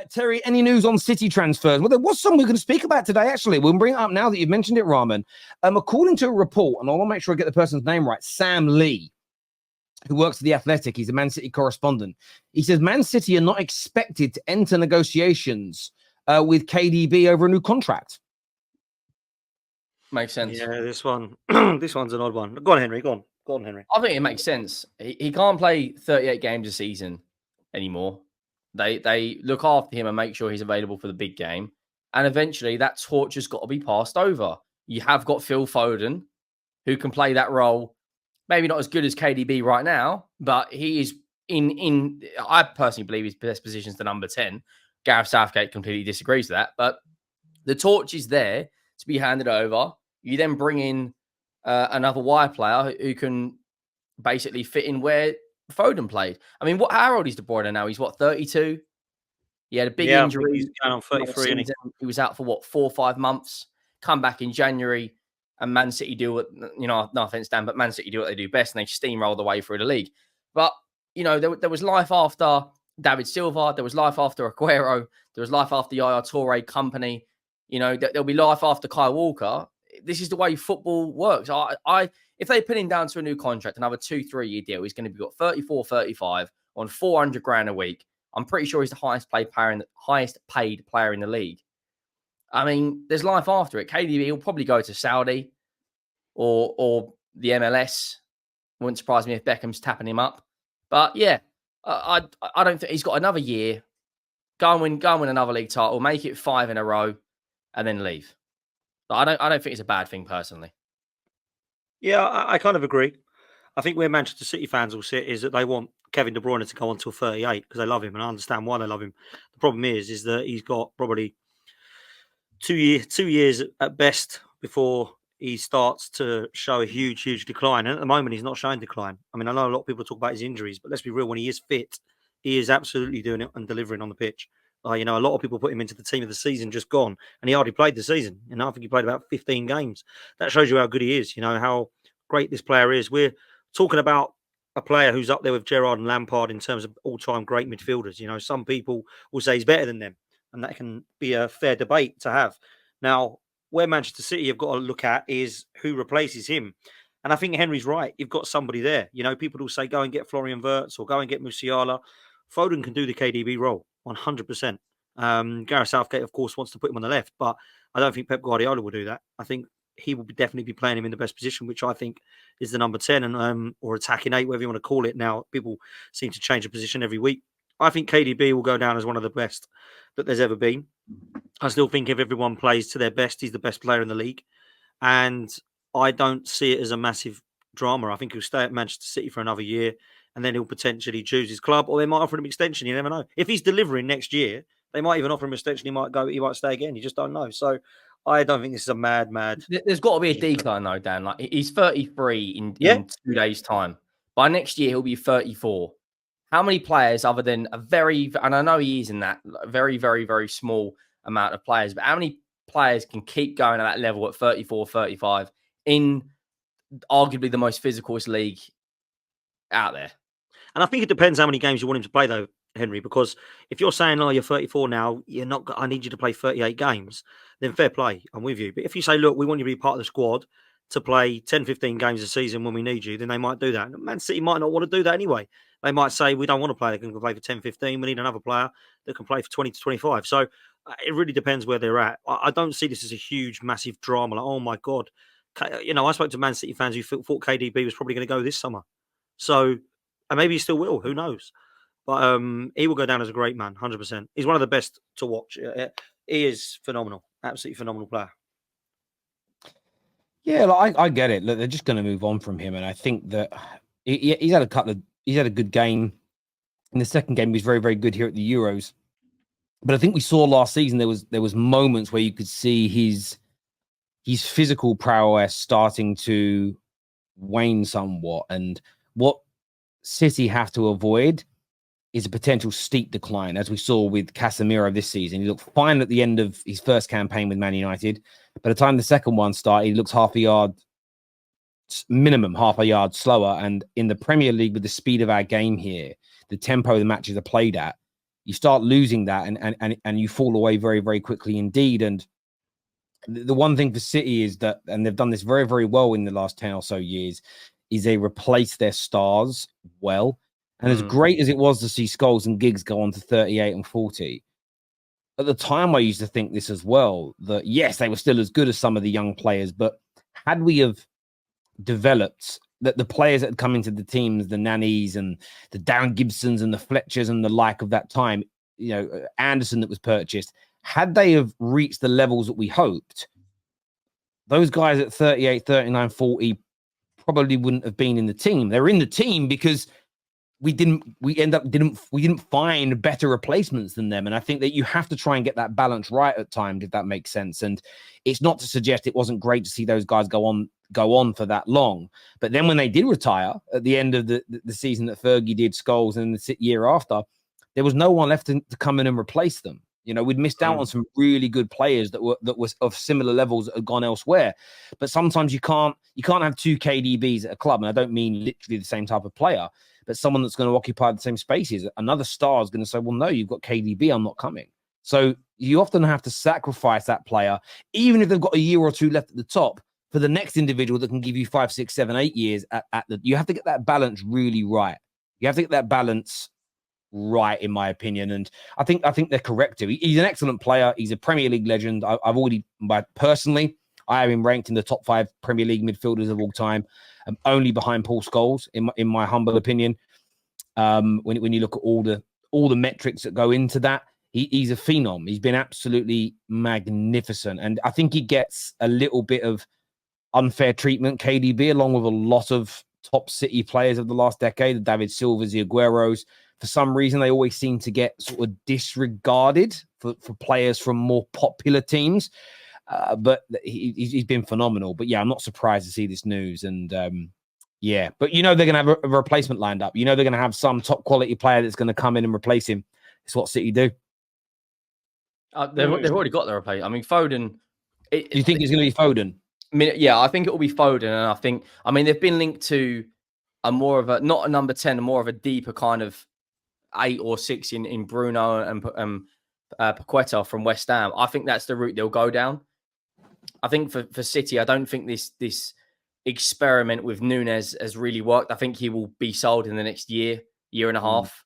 Terry, any news on City transfers? Well, there was some we're going to speak about today, actually. We'll bring it up now that you've mentioned it, Rahman. According to a report, and I want to make sure I get the person's name right, Sam Lee, who works for The Athletic, he's a Man City correspondent. He says Man City are not expected to enter negotiations with KDB over a new contract. Makes sense. Yeah, this one's an odd one. Go on, Henry. Go on, Henry. I think it makes sense. He can't play 38 games a season anymore. They look after him and make sure he's available for the big game. And eventually that torch has got to be passed over. You have got Phil Foden, who can play that role. Maybe not as good as KDB right now, but he is in I personally believe his best position is the number 10. Gareth Southgate completely disagrees with that. But the torch is there to be handed over. You then bring in another wide player who can basically fit in where Foden played. I mean, how old is De Bruyne now? He's 32? He had a big injury. He's going on 33. He was out for 4 or 5 months. Come back in January, and Man City do what, no offense, Dan, but Man City do what they do best, and they steamroll the way through the league. But, there was life after David Silva. There was life after Aguero. There was life after Yaya Toure company. There'll be life after Kyle Walker. This is the way football works. If they put him down to a new contract, another 2-3 year deal, he's going to be got 34, 35 on 400 grand a week. I'm pretty sure he's the highest paid player in the league. I mean, there's life after it. KDB will probably go to Saudi or the MLS. Wouldn't surprise me if Beckham's tapping him up. But yeah, I don't think he's got another year. Go and win another league title, make it 5 in a row, and then leave. But I don't think it's a bad thing personally. Yeah, I kind of agree. I think where Manchester City fans will sit is that they want Kevin De Bruyne to go on till 38 because they love him, and I understand why they love him. The problem is that he's got probably 2 years at best before he starts to show a huge decline. And at the moment, he's not showing decline. I mean, I know a lot of people talk about his injuries, but let's be real, when he is fit, he is absolutely doing it and delivering on the pitch. A lot of people put him into the team of the season just gone, and he hardly played the season. I think he played about 15 games. That shows you how good he is, how great this player is. We're talking about a player who's up there with Gerrard and Lampard in terms of all-time great midfielders. Some people will say he's better than them, and that can be a fair debate to have. Now, where Manchester City have got to look at is who replaces him. And I think Henry's right. You've got somebody there. People will say, go and get Florian Wirtz or go and get Musiala. Foden can do the KDB role, 100%. Gareth Southgate, of course, wants to put him on the left, but I don't think Pep Guardiola will do that. I think he will definitely be playing him in the best position, which I think is the number 10 and or attacking 8, whatever you want to call it. Now, people seem to change the position every week. I think KDB will go down as one of the best that there's ever been. I still think if everyone plays to their best, he's the best player in the league. And I don't see it as a massive drama. I think he'll stay at Manchester City for another year, and then he'll potentially choose his club, or they might offer him an extension. You never know. If he's delivering next year, they might even offer him an extension. He might stay again. You just don't know. So I don't think this is a mad. There's got to be a decline though, Dan. Like, he's 33 in 2 days' time. By next year, he'll be 34. How many players, other than and I know he is in that very, very, very small amount of players, but how many players can keep going at that level at 34, 35 in arguably the most physicalist league out there? And I think it depends how many games you want him to play, though, Henry, because if you're saying, you're 34 now, I need you to play 38 games, then fair play, I'm with you. But if you say, look, we want you to be part of the squad to play 10, 15 games a season when we need you, then they might do that. And Man City might not want to do that anyway. They might say, we don't want to play. They can play for 10, 15. We need another player that can play for 20 to 25. So it really depends where they're at. I don't see this as a huge, massive drama. Like, oh, my God. I spoke to Man City fans who thought KDB was probably going to go this summer. So, and maybe he still will. Who knows? But he will go down as a great man, 100%. He's one of the best to watch. He is phenomenal. Absolutely phenomenal player. Yeah, I get it. Look, they're just going to move on from him. And I think that he's had a good game. In the second game, he was very, very good here at the Euros. But I think we saw last season there was moments where you could see his physical prowess starting to wane somewhat. And what City have to avoid is a potential steep decline, as we saw with Casemiro this season. He looked fine at the end of his first campaign with Man United. By the time the second one started, he looks minimum half a yard slower. And in the Premier League, with the speed of our game here, the tempo the matches are played at, you start losing that, and you fall away very, very quickly indeed. And the one thing for City is that, and they've done this very, very well in the last 10 or so years, is they replace their stars well. And as great as it was to see Scholes and Giggs go on to 38 and 40, at the time I used to think this as well, that yes, they were still as good as some of the young players, but had we have developed that the players that had come into the teams, the Nannies and the Darren Gibsons and the Fletchers and the like of that time, you know, Anderson that was purchased, had they have reached the levels that we hoped, those guys at 38, 39, 40 probably wouldn't have been in the team. They're in the team because we didn't find better replacements than them. And I think that you have to try and get that balance right at times, if that makes sense. And it's not to suggest it wasn't great to see those guys go on for that long. But then when they did retire at the end of the season that Fergie did, Scholes, and the year after, there was no one left to come in and replace them. You know, we'd missed out on some really good players that was of similar levels that had gone elsewhere. But sometimes you can't have two KDBs at a club, and I don't mean literally the same type of player, but someone that's going to occupy the same spaces. Another star is going to say, well, no, you've got KDB, I'm not coming. So you often have to sacrifice that player, even if they've got a year or two left at the top, for the next individual that can give you 5, 6, 7, 8 years you have to get that balance really right. You have to get that balance right, in my opinion. And I think they're correct. He's an excellent player. He's a Premier League legend. Personally, I have him ranked in the top 5 Premier League midfielders of all time, only behind Paul Scholes, in my humble opinion. When you look at all the metrics that go into that, he's a phenom. He's been absolutely magnificent, and I think he gets a little bit of unfair treatment, KDB, along with a lot of top City players of the last decade, the David Silvas, the Agueros. For some reason, they always seem to get sort of disregarded for players from more popular teams. But he's been phenomenal. But yeah, I'm not surprised to see this news. And yeah, but you know they're going to have a replacement lined up. You know they're going to have some top quality player that's going to come in and replace him. It's what City do. They've already got the replacement. I mean, Foden. Do you think it's going to be Foden? Yeah, I think it will be Foden. And I mean, they've been linked to a more of a, not a number 10, more of a deeper kind of 8 or 6 in Bruno and Paqueta from West Ham. I think that's the route they'll go down. I think for City, I don't think this experiment with Nunes has really worked. I think he will be sold in the next year and a half.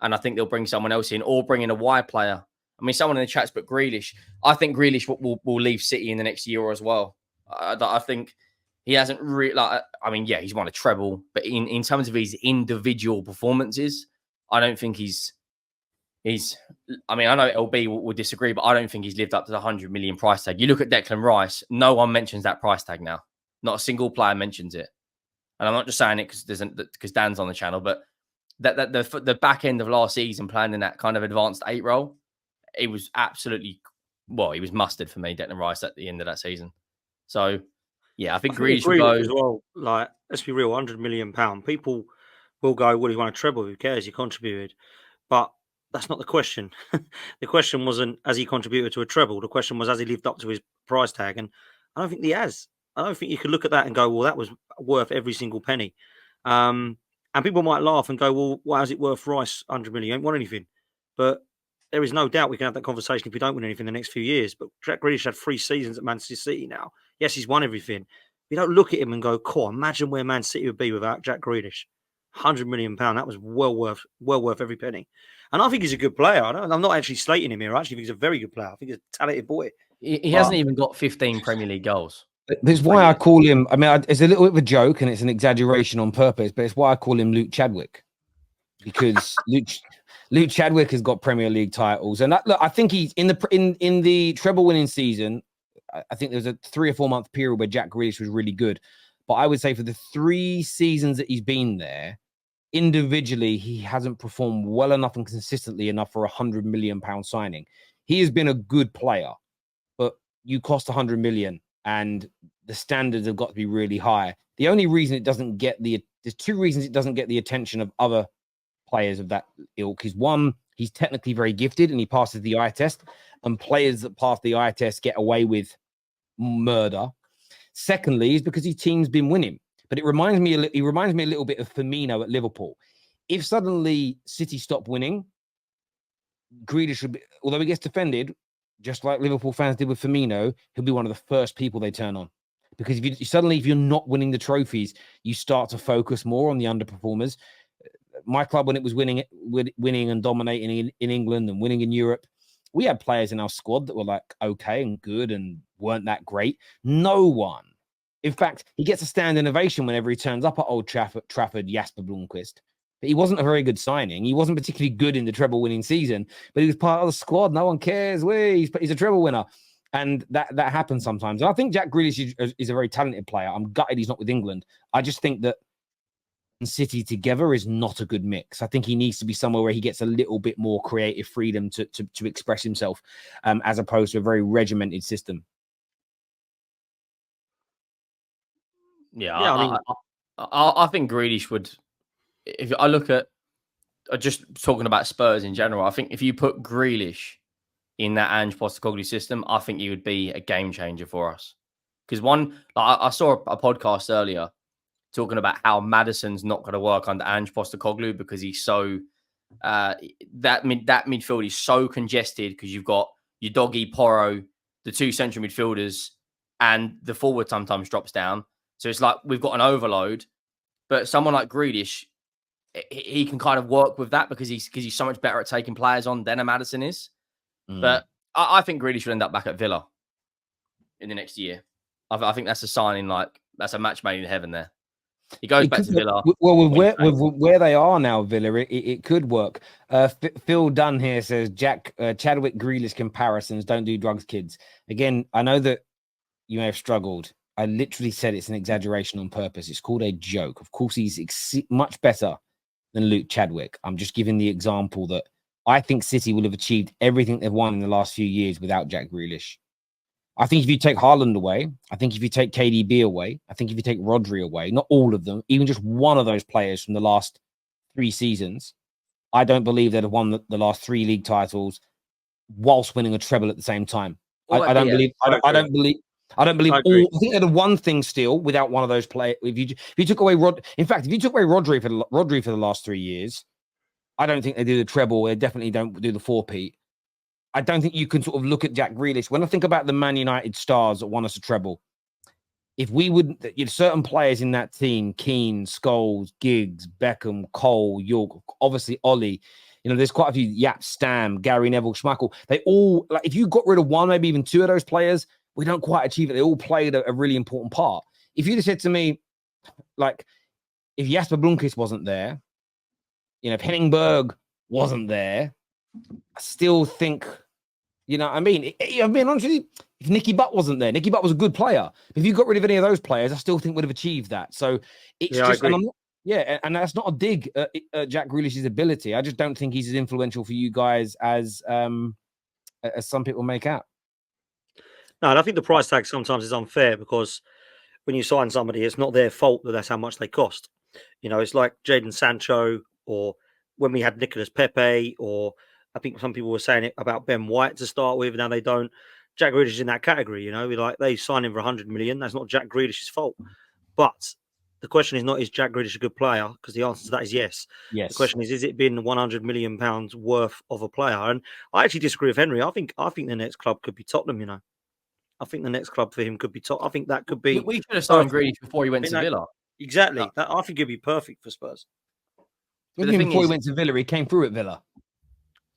And I think they'll bring someone else in or bring in a wide player. I mean, someone in the chat's but Grealish. I think Grealish will leave City in the next year as well. I think he hasn't really, yeah, he's won a treble, but in terms of his individual performances, I don't think he's. I mean, I know LB will disagree, but I don't think he's lived up to the 100 million price tag. You look at Declan Rice, no one mentions that price tag now. Not a single player mentions it, and I'm not just saying it because Dan's on the channel, but that the back end of last season, playing in that kind of advanced 8 role, it was absolutely he was mustard for me, Declan Rice, at the end of that season. So yeah, I think Grealish will go as well. Like, let's be real, £100 million. People will go, well, he won a treble. Who cares? He contributed. But that's not the question. The question wasn't, has he contributed to a treble? The question was, has he lived up to his price tag? And I don't think he has. I don't think you could look at that and go, well, that was worth every single penny. And people might laugh and go, well, why is it worth Rice 100 million? He ain't won anything. But there is no doubt we can have that conversation if we don't win anything in the next few years. But Jack Grealish had 3 seasons at Manchester City now. Yes, he's won everything. We don't look at him and go, cool, imagine where Man City would be without Jack Grealish. £100 million. That was well worth every penny. And I think he's a good player. I'm not actually slating him here. I actually think he's a very good player. I think he's a talented boy. He hasn't even got 15 Premier League goals. That's why I call him, I mean, it's a little bit of a joke and it's an exaggeration on purpose, but it's why I call him Luke Chadwick. Because Luke Chadwick has got Premier League titles. And I think he's in the treble winning season. I think there was a 3 or 4 month period where Jack Grealish was really good. But I would say for the 3 seasons that he's been there, individually, he hasn't performed well enough and consistently enough for £100 million signing. He has been a good player, but you cost 100 million and the standards have got to be really high. The only reason it doesn't get there's 2 reasons it doesn't get the attention of other players of that ilk is, one, he's technically very gifted and he passes the eye test, and players that pass the eye test get away with murder. Secondly, is because his team's been winning. But he reminds me a little bit of Firmino at Liverpool. If suddenly City stop winning, Grealish should be, although he gets defended, just like Liverpool fans did with Firmino, he'll be one of the first people they turn on. Because if you're not winning the trophies, you start to focus more on the underperformers. My club, when it was winning and dominating in England and winning in Europe, we had players in our squad that were like okay and good and weren't that great. No one. In fact, he gets a standing ovation whenever he turns up at Old Trafford, Jasper Blomqvist. But he wasn't a very good signing. He wasn't particularly good in the treble-winning season, but he was part of the squad. No one cares. He's a treble winner. And that happens sometimes. And I think Jack Grealish is a very talented player. I'm gutted he's not with England. I just think that City together is not a good mix. I think he needs to be somewhere where he gets a little bit more creative freedom to express himself, as opposed to a very regimented system. Yeah, I think Grealish would. If I look at just talking about Spurs in general, I think if you put Grealish in that Ange Postecoglou system, I think he would be a game changer for us. Because I saw a podcast earlier talking about how Maddison's not going to work under Ange Postecoglou because he's so that midfield is so congested because you've got your doggy Porro, the two central midfielders, and the forward sometimes drops down. So it's like we've got an overload. But someone like Grealish, he can kind of work with that because he's so much better at taking players on than a Maddison is. But I think Grealish will end up back at Villa in the next year. I think that's a signing, like that's a match made in heaven there. He goes back to Villa. Well, with where they are now, Villa, it could work. Phil Dunn here says Chadwick Grealish comparisons don't do drugs, kids. Again, I know that you may have struggled. I literally said it's an exaggeration on purpose. It's called a joke. Of course, he's much better than Luke Chadwick. I'm just giving the example that I think City will have achieved everything they've won in the last few years without Jack Grealish. I think if you take Haaland away, I think if you take KDB away, I think if you take Rodri away, not all of them, even just one of those players from the last 3 seasons, I don't believe they'd have won the last 3 league titles whilst winning a treble at the same time. I don't believe all. I think they'd have won things still without one of those players. If you took away in fact, if you took away Rodri for the last 3 years, I don't think they do the treble. They definitely don't do the 4-peat. I don't think you can sort of look at Jack Grealish. When I think about the Man United stars that won us a treble, if we would, certain players in that team, Keane, Scholes, Giggs, Beckham, Cole, York, obviously Ollie, there's quite a few, Yap, Stam, Gary Neville, Schmeichel. They all, like, if you got rid of one, maybe even 2 of those players, we don't quite achieve it. They all played a really important part. If you'd have said to me, like, if Jasper Blomqvist wasn't there, if Henningberg wasn't there, I still think, I mean, I've been honest with you, if Nicky Butt wasn't there, Nicky Butt was a good player. If you got rid of any of those players, I still think would have achieved that. So it's and that's not a dig at Jack Grealish's ability. I just don't think he's as influential for you guys as some people make out. No, and I think the price tag sometimes is unfair because when you sign somebody, it's not their fault that that's how much they cost. It's like Jadon Sancho, or when we had Nicolas Pepe, or I think some people were saying it about Ben White to start with. Now they don't. Jack Grealish is in that category. They signed him for 100 million. That's not Jack Grealish's fault. But the question is not, is Jack Grealish a good player? Because the answer to that is yes. Yes. The question is it been 100 million pounds worth of a player? And I actually disagree with Henry. I think the next club could be Tottenham. I think the next club for him could be Tottenham. I think that could be. We should have signed Grealish before he went to Villa. Exactly. I think it'd be perfect for Spurs. But before he went to Villa, he came through at Villa.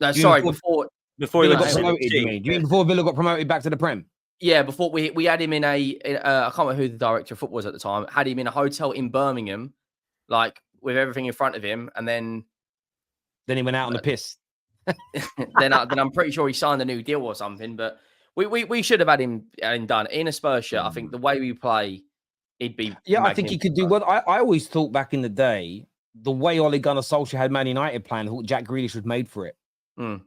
No, sorry, before he got promoted. Do you mean before Villa got promoted back to the Prem? Yeah, before we had him in I can't remember who the director of football was at the time. Had him in a hotel in Birmingham, like with everything in front of him, and then he went out on the piss. then I'm pretty sure he signed a new deal or something. But we should have had him done in a Spurs shirt. I think the way we play, he'd be. Yeah, I think he could do well. I always thought back in the day, the way Ole Gunnar Solskjaer had Man United playing, I thought Jack Grealish was made for it.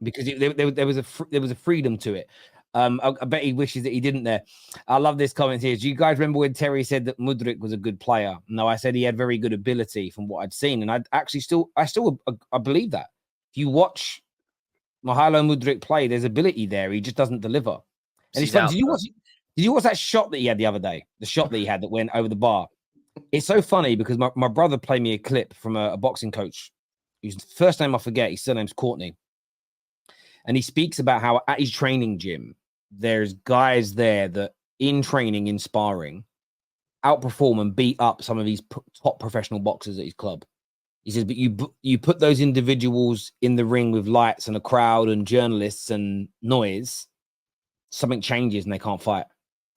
Because there was a freedom to it. I bet he wishes that he didn't there. I love this comment here. Do you guys remember when Terry said that Mudryk was a good player? No, I said he had very good ability from what I'd seen, and I believe that. If you watch Mykhailo Mudryk play, there's ability there. He just doesn't deliver. And it's funny. Did you watch that shot that he had the other day? The shot that he had that went over the bar. It's so funny because my brother played me a clip from a boxing coach whose first name I forget. His surname's Courtney. And he speaks about how at his training gym, there's guys there that in training, in sparring, outperform and beat up some of these top professional boxers at his club. He says, but you put those individuals in the ring with lights and a crowd and journalists and noise, something changes and they can't fight.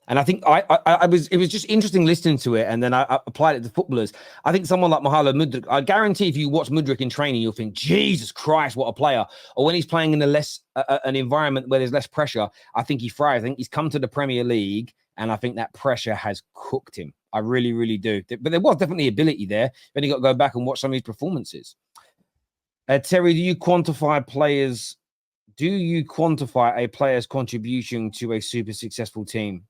And I think it was just interesting listening to it. And then I applied it to footballers. I think someone like Mahalo Mudryk, I guarantee if you watch Mudryk in training, you'll think, Jesus Christ, what a player. Or when he's playing in an environment where there's less pressure, I think he thrives. I think he's come to the Premier League and I think that pressure has cooked him. I really, really do. But there was definitely ability there. Then you got to go back and watch some of his performances. Terry, do you quantify a player's contribution to a super successful team?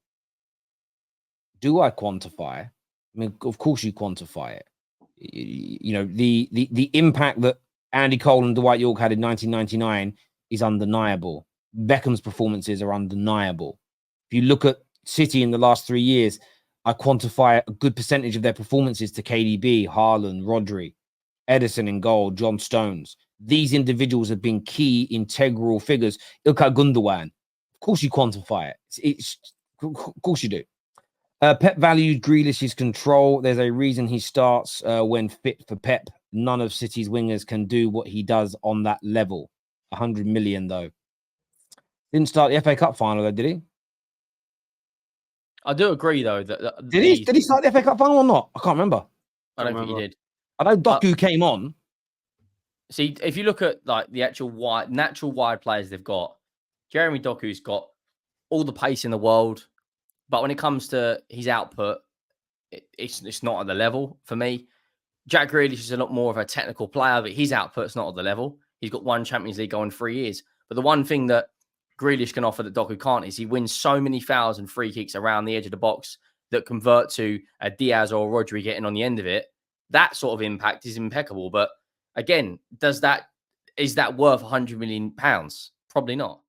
Do I quantify? I mean, of course you quantify it. You know, the impact that Andy Cole and Dwight York had in 1999 is undeniable. Beckham's performances are undeniable. If you look at City in the last 3 years, I quantify a good percentage of their performances to KDB, Haaland, Rodri, Edison in goal, John Stones. These individuals have been key, integral figures. Ilkay Gundogan. Of course you quantify it. Of course you do. Pep valued Grealish's control. There's a reason he starts when fit for Pep. None of City's wingers can do what he does on that level. 100 million, though. Didn't start the FA Cup final, though, did he? I do agree, though. That Did he start the FA Cup final or not? I can't remember. I don't think he did. I know Doku came on. See, if you look at like the actual natural wide players they've got, Jeremy Doku's got all the pace in the world. But when it comes to his output, it's not at the level for me. Jack Grealish is a lot more of a technical player, but his output's not at the level. He's got 1 Champions League goal in 3 years. But the one thing that Grealish can offer that Doku can't is he wins so many fouls and free kicks around the edge of the box that convert to a Diaz or a Rodri getting on the end of it. That sort of impact is impeccable. But again, is that worth £100 million? Probably not.